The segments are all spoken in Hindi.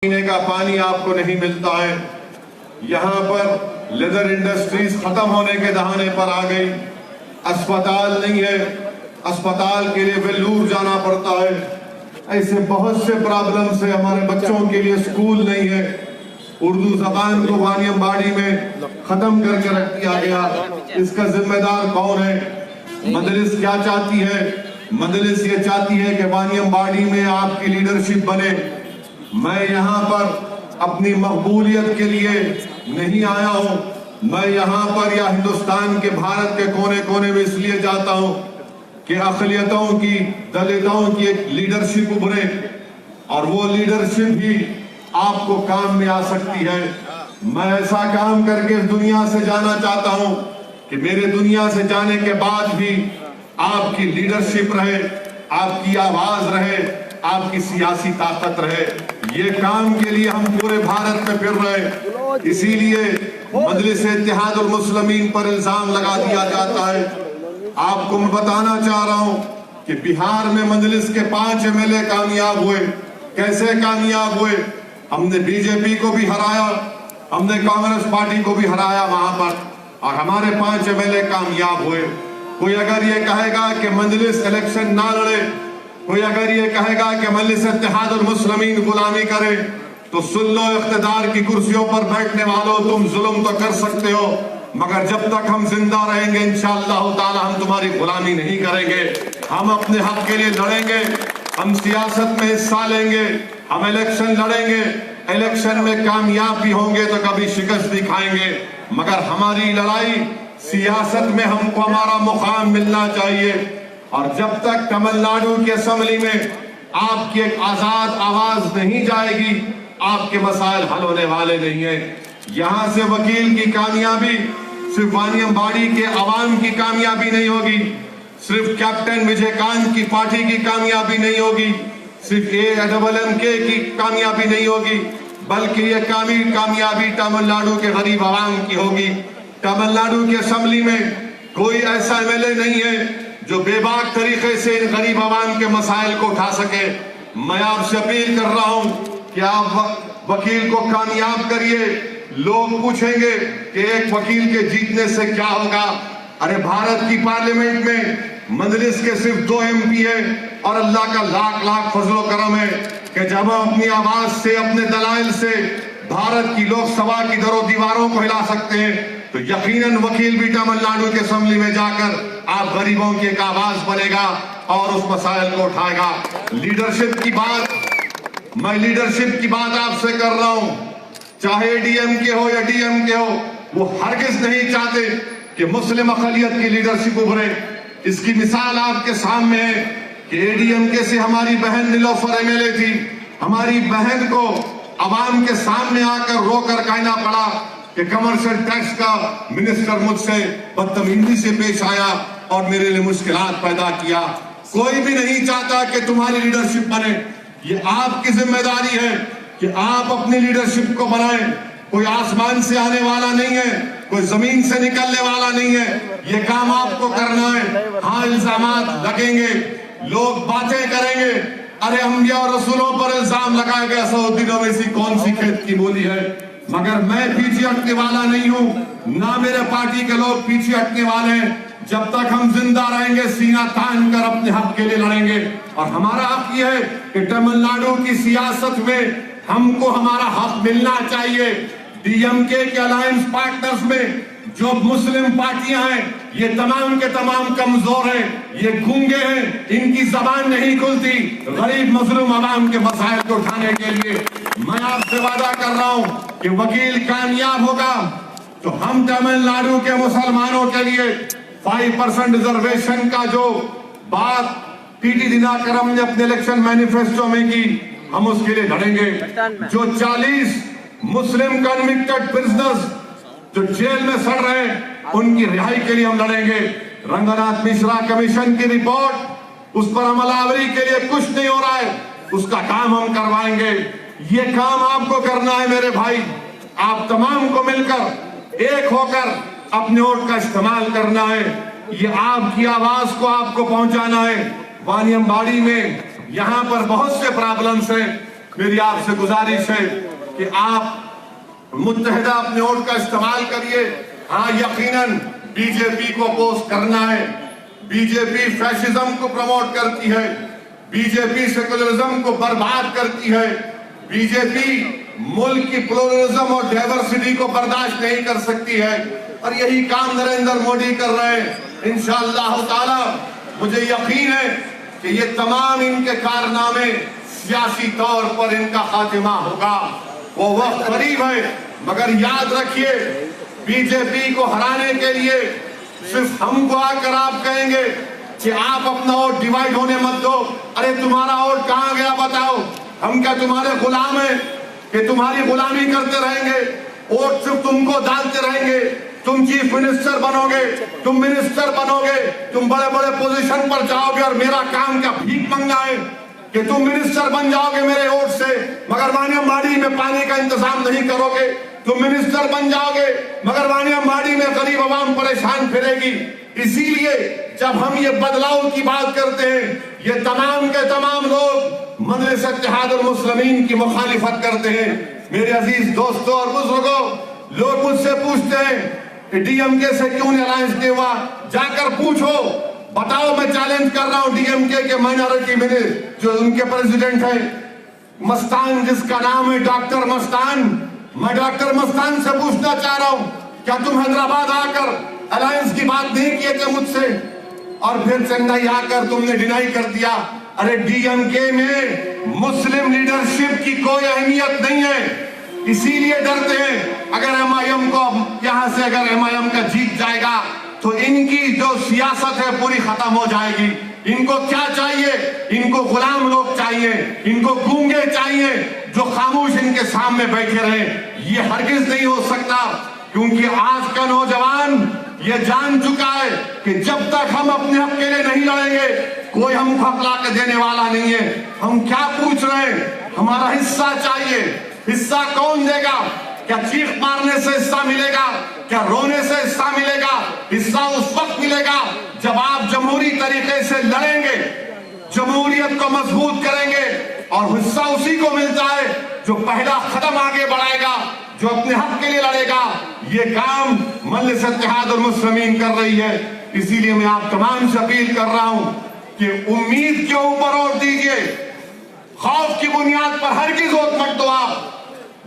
पीने का पानी आपको नहीं मिलता है। यहाँ पर लेदर इंडस्ट्रीज खत्म होने के दहाने पर आ गई। अस्पताल नहीं है, अस्पताल के लिए वेल्लूर जाना पड़ता है। ऐसे बहुत से प्रॉब्लम्स है। हमारे बच्चों के लिए स्कूल नहीं है। उर्दू जबान को वानियमबाड़ी में खत्म करके रख दिया गया। इसका जिम्मेदार कौन है? मजलिस क्या चाहती है? मजलिस ये चाहती है कि वानियमबाड़ी में आपकी लीडरशिप बने। मैं यहाँ पर अपनी मकबूलियत के लिए नहीं आया हूँ। मैं यहाँ पर या हिंदुस्तान के भारत के कोने कोने में इसलिए जाता हूँ कि अक़लियतों की, दलितों की एक लीडरशिप उभरे और वो लीडरशिप ही आपको काम में आ सकती है। मैं ऐसा काम करके इस दुनिया से जाना चाहता हूँ कि मेरे दुनिया से जाने के बाद भी आपकी लीडरशिप रहे, आपकी आवाज रहे, आपकी सियासी ताकत रहे। ये काम के लिए हम पूरे भारत में फिर रहे। इसीलिए मजलिस इत्तेहादुल मुस्लिमीन पर इल्जाम लगा दिया जाता है। आपको मैं बताना चाह रहा हूँ कि बिहार में मजलिस के 5 MLA कामयाब हुए। कैसे कामयाब हुए? हमने बीजेपी को भी हराया, हमने कांग्रेस पार्टी को भी हराया वहां पर, और हमारे 5 MLA कामयाब हुए। कोई अगर ये कहेगा कि मजलिस इलेक्शन ना लड़े, कोई अगर ये कहेगा कि मजलिस इत्तेहादुल मुस्लिमीन गुलामी करे, तो सुन लो इख्तिदार की कुर्सियों पर बैठने वालों, तुम जुल्म तो कर सकते हो, मगर जब तक हम जिंदा रहेंगे इंशाअल्लाह ताला हम तुम्हारी गुलामी नहीं करेंगे। हम अपने हक के लिए लड़ेंगे, हम सियासत में हिस्सा लेंगे, हम इलेक्शन लड़ेंगे। इलेक्शन में कामयाब भी होंगे तो कभी शिकस्त भी खाएंगे, मगर हमारी लड़ाई सियासत में हमको हमारा मुकाम मिलना चाहिए। और जब तक तमिलनाडु की असेंबली में आपकी एक आजाद आवाज नहीं जाएगी, आपके मसाइल हल होने वाले नहीं है। यहाँ से वकील की कामयाबी सिर्फ वानियमबाड़ी के अवाम की कामयाबी नहीं होगी, सिर्फ कैप्टन विजयकांत की पार्टी की कामयाबी नहीं होगी, सिर्फ AMMK की कामयाबी नहीं होगी, बल्कि ये कामयाबी तमिलनाडु के गरीब अवाम की होगी। तमिलनाडु की असेंबली में कोई ऐसा MLA नहीं है जो बेबाक तरीके से इन गरीब आवाम के मसाइल को उठा सके। मैं आपसे अपील कर रहा हूं कि आप वकील को कामयाब करिए। लोग पूछेंगे कि एक वकील के जीतने से क्या होगा? अरे भारत की पार्लियामेंट में मजलिस के सिर्फ 2 MP है, और अल्लाह का लाख लाख फजलो करम है कि जब हम अपनी आवाज से, अपने दलाइल से भारत की लोकसभा की दरों दीवारों को हिला सकते हैं, तो यकीनन वकील भी तमिलनाडु के असेंबली में जाकर आप गरीबों की एक आवाज बनेगा और उस मसाइल को उठाएगा। लीडरशिप की बात, मैं लीडरशिप की बात आपसे कर रहा हूं। चाहे DMK हो या DMK हो, वो हरगिज नहीं चाहते कि मुस्लिम अक़लियत की लीडरशिप उभरे। इसकी मिसाल आपके सामने है कि ADMK से हमारी बहन नीलोफर MLA थी। हमारी बहन को अवाम के सामने आकर रोकर कहना पड़ा कि कमर्शियल टैक्स का मिनिस्टर मुझसे बदतमीजी से पेश आया और मेरे लिए मुश्किलात पैदा किया। कोई भी नहीं चाहता कि तुम्हारी लीडरशिप बने। ये आपकी जिम्मेदारी है कि आप अपनी लीडरशिप को बनाएं। कोई आसमान से आने वाला नहीं है, कोई जमीन से निकलने वाला नहीं है। ये काम आपको करना है। हाँ, इल्जामात लगेंगे, लोग बातें करेंगे, अरे अंबिया और रसूलों पर इल्जाम लगाया गया, 100 दिनों में सी कौन सी खेत की बोली है। मगर मैं पीछे हटने वाला नहीं हूं, ना मेरे पार्टी के लोग पीछे हटने वाले हैं। जब तक हम जिंदा रहेंगे सीना तान कर अपने हक के लिए लड़ेंगे। और हमारा हक ये है कि तमिलनाडु की सियासत में हमको हमारा हक मिलना चाहिए। DMK के अलायंस पार्टनर्स में जो मुस्लिम पार्टियां हैं, ये तमाम के तमाम कमजोर हैं, ये गूंगे हैं, इनकी जबान नहीं खुलती गरीब मजलूम अवाम के मसाइल को उठाने के लिए। मैं आपसे वादा कर रहा हूं कि वकील कामयाब होगा तो हम तमिलनाडु के मुसलमानों के लिए 5% रिजर्वेशन का जो बात TT दिनाकरम ने अपने इलेक्शन मैनिफेस्टो में की, हम उसके लिए लड़ेंगे। जो 40 मुस्लिम कन्विक्टेड प्रिजनर्स जो जेल में सड़ रहे हैं, उनकी रिहाई के लिए हम लड़ेंगे। रंगनाथ मिश्रा कमीशन की रिपोर्ट, उस पर अमलावरी के लिए कुछ नहीं हो रहा है, उसका काम हम करवाएंगे। ये काम आपको करना है मेरे भाई। आप तमाम को मिलकर एक होकर अपने वोट का इस्तेमाल करना है। ये आपकी आवाज को आपको पहुंचाना है। वानियमबाड़ी में यहाँ पर बहुत से प्रॉब्लम्स हैं। मेरी आपसे गुजारिश है कि आप मुत्तहिदा अपने वोट का इस्तेमाल करिए। हाँ, यकीनन बीजेपी को अपोज करना है। बीजेपी फैशिज्म को प्रमोट करती है, बीजेपी सेकुलरिज्म को बर्बाद करती है, बीजेपी मुल्क की प्लुरलिज्म और डाइवर्सिटी को बर्दाश्त नहीं कर सकती है, और यही काम नरेंद्र मोदी कर रहे हैं। इंशाअल्लाह ताला मुझे यकीन है कि ये तमाम इनके कारनामे सियासी तौर पर इनका खात्मा होगा। वो वक्त करीब है, मगर याद रखिए बीजेपी को हराने के लिए सिर्फ हमको आकर आप कहेंगे कि आप अपना वोट डिवाइड होने मत दो। अरे तुम्हारा वोट कहाँ गया बताओ? हम क्या तुम्हारे गुलाम हैं कि तुम्हारी गुलामी करते रहेंगे? वोट सिर्फ तुमको डालते रहेंगे। तुम चीफ मिनिस्टर बनोगे, तुम मिनिस्टर बनोगे, तुम बड़े बड़े पोजीशन पर जाओगे, और मेरा काम क्या भीख मंगा है कि तुम मिनिस्टर बन जाओगे मेरे वोट से, मगर वानियमबाड़ी में पानी का इंतजाम नहीं करोगे। तुम मिनिस्टर बन जाओगे मगर वानियमबाड़ी में गरीब आवाम परेशान फिरेगी। इसीलिए जब हम ये बदलाव की बात करते हैं, ये तमाम के तमाम लोग मजलिस इत्तेहादुल मुस्लिमीन की मुखालिफत करते हैं। मेरे अजीज दोस्तों और बुजुर्गों, लोग मुझसे पूछते हैं कि डीएमके से क्यों अलायंस नहीं हुआ? जाकर पूछो, बताओ। मैं चैलेंज कर रहा हूं डीएमके के माइनॉरिटी मिनिस्टर जो उनके प्रेसिडेंट है मस्तान, जिसका नाम है डॉक्टर मस्तान। मैं डॉक्टर मस्तान से पूछना चाह रहा हूं, क्या तुम हैदराबाद आकर अलायंस की बात नहीं किए थे मुझसे, और फिर चेन्नई आकर तुमने डिनाई कर दिया? अरे डीएमके में मुस्लिम लीडरशिप की कोई अहमियत नहीं है, इसीलिए डरते हैं। अगर एमआईएम को यहां से अगर एमआईएम का जीत जाएगा तो इनकी जो सियासत है पूरी खत्म हो जाएगी। इनको क्या चाहिए? इनको गुलाम लोग चाहिए, इनको गूंगे चाहिए जो खामोश इनके सामने बैठे रहे। ये हरगिज नहीं हो सकता, क्योंकि आज का नौजवान ये जान चुका है कि जब तक हम अपने हक के लिए नहीं लड़ेंगे कोई हमको हक ला के देने वाला नहीं है। हम क्या पूछ रहे हैं? हमारा हिस्सा चाहिए। हिस्सा कौन देगा? क्या चीख मारने से हिस्सा मिलेगा? क्या रोने से हिस्सा मिलेगा? हिस्सा उस वक्त मिलेगा जब आप जमहूरी तरीके से लड़ेंगे, जमहूरियत को मजबूत करेंगे, और हिस्सा उसी को मिलता है जो पहला कदम आगे बढ़ाएगा, जो अपने हक के लिए लड़ेगा। ये काम मजलिस इत्तेहादुल मुस्लिमीन कर रही है। इसीलिए मैं आप तमाम से अपील कर रहा हूं कि उम्मीद के ऊपर वोट दीजिए, खौफ की बुनियाद पर हरगिज़ वोट मत दो। आप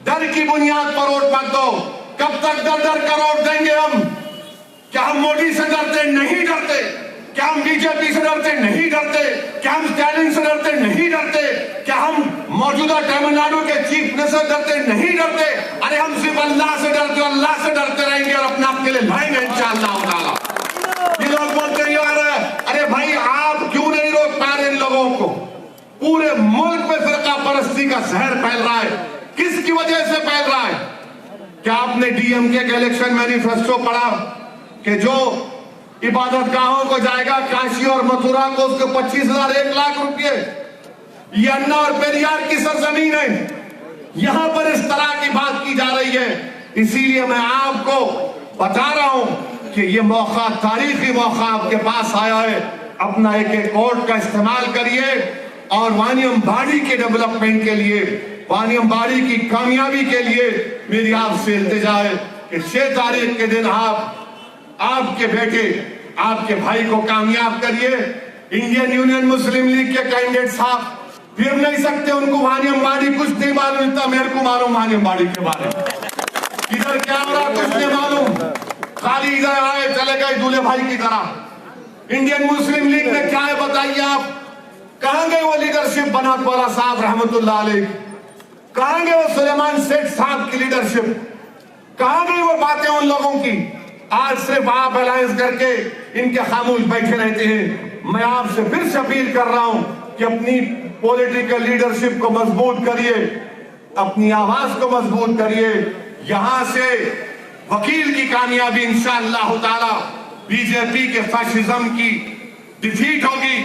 डर की बुनियाद पर वोट मत दो। कब तक डर डर कर वोट देंगे हम? क्या हम मोदी से डरते? नहीं डरते। क्या हम बीजेपी से डरते? नहीं डरते। क्या हम स्टैलिन से डरते? नहीं डरते। क्या हम मौजूदा तमिलनाडु के चीफ मिनिस्टर डरते? नहीं डरते। अरे हम सिर्फ अल्लाह से डरते, अल्लाह से डरते रहेंगे और अपने आप के लिए लड़ेंगे इंशाअल्लाह ताला। ये लोग बोलते हैं यार, अरे भाई आप क्यों नहीं रोक पा रहे इन लोगों को? पूरे मुल्क में फिरका परस्ती का जहर फैल रहा है। किसकी वजह से फैल रहा है? क्या आपने डीएमके के इलेक्शन मैनिफेस्टो पढ़ा कि जो इबादत गाहों को जाएगा काशी और मथुरा को उसको 25,000 1 लाख रुपए? ये अन्ना और पेरियार की सरजमीन है, यहां पर इस तरह की बात की जा रही है। इसीलिए मैं आपको बता रहा हूं कि ये मौका, तारीखी मौका आपके पास आया है। अपना एक एक वोट का इस्तेमाल करिए और वानियमबाड़ी के डेवलपमेंट के लिए, वानियमबाड़ी की कामयाबी के लिए मेरी आपसे इल्तिजा है कि 6 तारीख के दिन आप आपके बेटे, आपके भाई को कामयाब करिए। इंडियन यूनियन मुस्लिम लीग के कैंडिडेट साहब फिर नहीं सकते, उनको वानियमबाड़ी कुछ नहीं मालूम। इतना मेरे को मालूम वानियमबाड़ी के बारे में, इधर क्या हो रहा कुछ नहीं मालूम, खाली इधर आए चले गए दूल्हे भाई की तरह। इंडियन मुस्लिम लीग में क्या है बताइए आप? कहां गए वो लीडरशिप बनात वाला साहब रहमतुल्लाह अलैह? कहां गए वो सुलेमान सेठ साहब की लीडरशिप? कहां गई वो बातें उन लोगों की? आज सिर्फ आप अलायंस करके इनके खामोश बैठे रहते हैं। मैं आपसे फिर से अपील कर रहा हूं कि अपनी पॉलिटिकल लीडरशिप को मजबूत करिए, अपनी आवाज को मजबूत करिए। यहां से वकील की कामयाबी इंशाअल्लाह ताला, बीजेपी के फैशिज्म की डिफीट होगी।